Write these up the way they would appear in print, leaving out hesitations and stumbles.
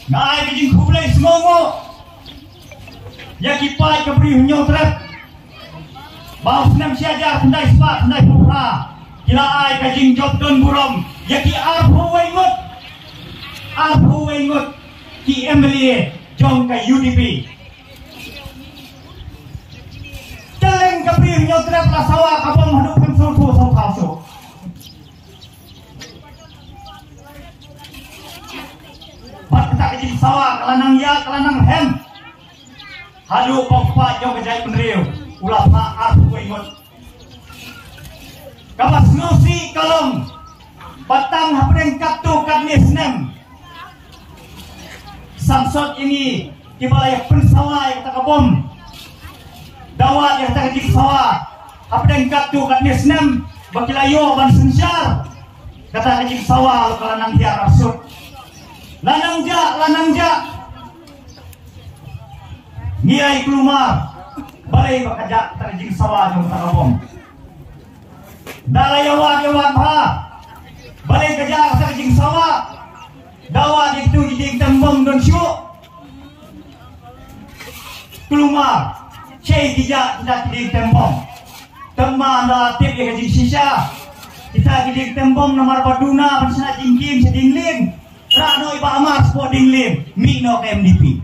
Ngai kejing kublai semongo ya kipai keberi hunyo trap bau senam siajar pendai sepak pendai pura kila ai kejing job don burom ya ki arhu wengut ki Emily jong ka UDP teleng keberi hunyo trap la sawa kapong hadu kamsul tu sau kausu tak kejim sawah kelanang ya kelanang hem hadu pokpa jong kejai penriu ulah maaf wengut kapas nusi kalong batang hapreng kaptu kadnis nem samsot ini kibalaya pensawah yang tak bom dawat yang tak kejim sawah hapreng kaptu kadnis nem bakilayo ban sensyar kata kejim sawah kelanang ya rasut lanang ja ngiai keluar balai bakajak terjing sawah jong takabom dalayawat ha balai kajak terjing sawah dawa itu jing tembong don syuk keluar cai dijak tidak jing tembong teman relatif ya jing sisa kita jing tembong nomor baduna bersana jingkim sedingling Rano iba amas po dinglim mino ke MDP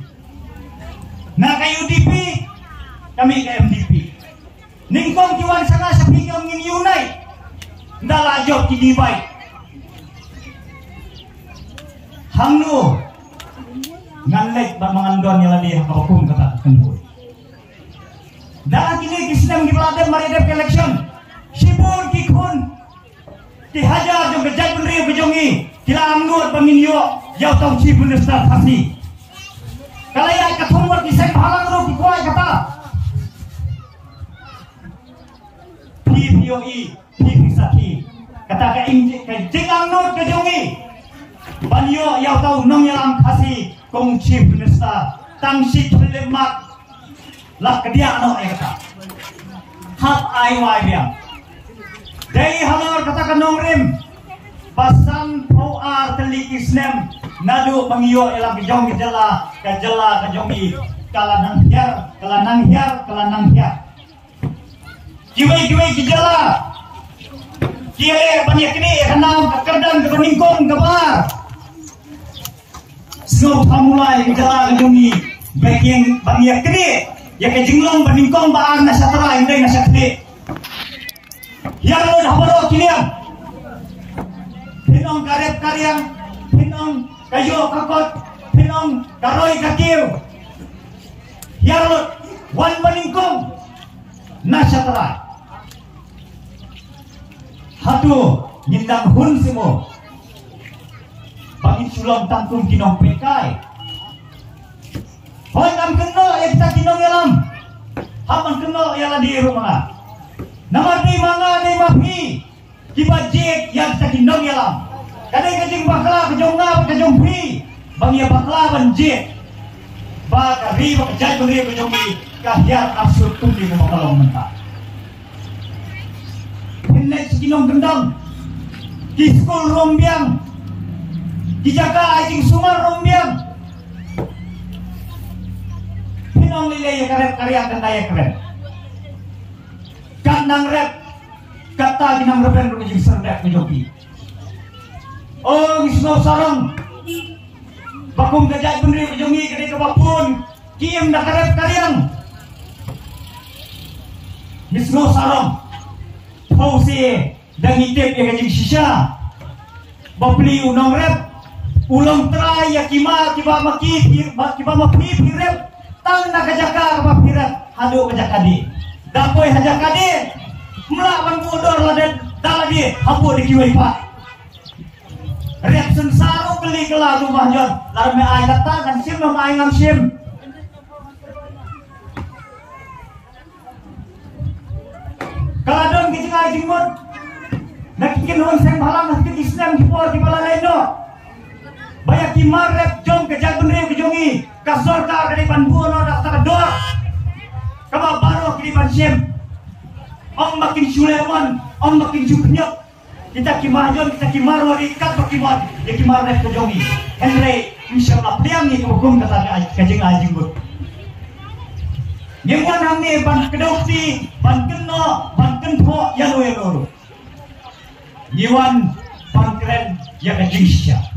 na kay UDP kami ke MDP ningkong kiwan sana sa pingyong ngin yunay ndalajob kidibay hangno nganlek ba mangandon nila di hakapakong katakakanggoy dahil kini kisnam gibaladem maridep election sibur kikun dihajar jong kejag penriyo kejongi kila amnur banginyo yaw tong si bunestar pasti kalaya katumot kisay pahalang ro kikuay kata PPOE PPSaki kata ka injik kay jing amnur kejongi banyo yaw tong nong yalam kasi kong si bunestar tang si lemak lak kedia ano ay kata hap ay way biang dari halor kata kanong rim pasan poar telikis nem nadu pangiyo elang kejong kejala kejongi kalanang hiar kiwai kejala kire banyak ini kenam kerdang kebeningkong kebar snow pamulai kejala kejongi bagian banyak ini ya kejinglong beningkong baan nasatra indai nasakti ya lo habaro kiniam pinong karep karyang pinong kayo kakot pinong karoy kakiw yarot wan maningkong nasyatara hatu nyindang hun simo bangin sulong tangkung kinong pekay hoy kam keno kita kinong yalam haman keno yala di rumah nama di manga di mafi kibajik yang sa kinong yalam kadai kajing bakla kajong ngap kajong pri bangya bakla banjik baka riba kajay bangya kajong mi kahyat absurd tundi mo makalong menta hinay sa kinong gendang kiskul rombiang kijaka ajing sumar rombiang pinong lilay karep karyang kandaya keren kandang rep kata ginang reben ro kajing serdek kejoki oh gisno sarang bakung gajay benri kejongi kede kebapun kiem dah karep karyang gisno sarang pausi dan ngitip ya kajing sisa bapli unong rep ulong try ya kiba maki rep tang na kajaka kapapirep hadu kajakadi dapoy hajakadi melawan bodor laden daladi hapu di kiwai pak rep sensaru beli kelah rumah jon larme ay kata kan sim no ay ngam sim kaladon kijing ay jingmot nakikin hon seng balang nakikin islam kipor kipala laino banyak kimar rep jong kejag benri kejongi kasor ka kadipan buono dak tak dor kama baro kadipan sim om om makin Sulaiman, om makin Jubnyok. Kita kimajon, kita kimaro ikat bakimot, ya kimaro rek kujongi. Henry, insyaallah pliang ni hukum kata kajing ajing but. Nyewan hamne ban kedokti, ban keno, ban kenpo ya lo. Nyewan ban keren ya kajing sya.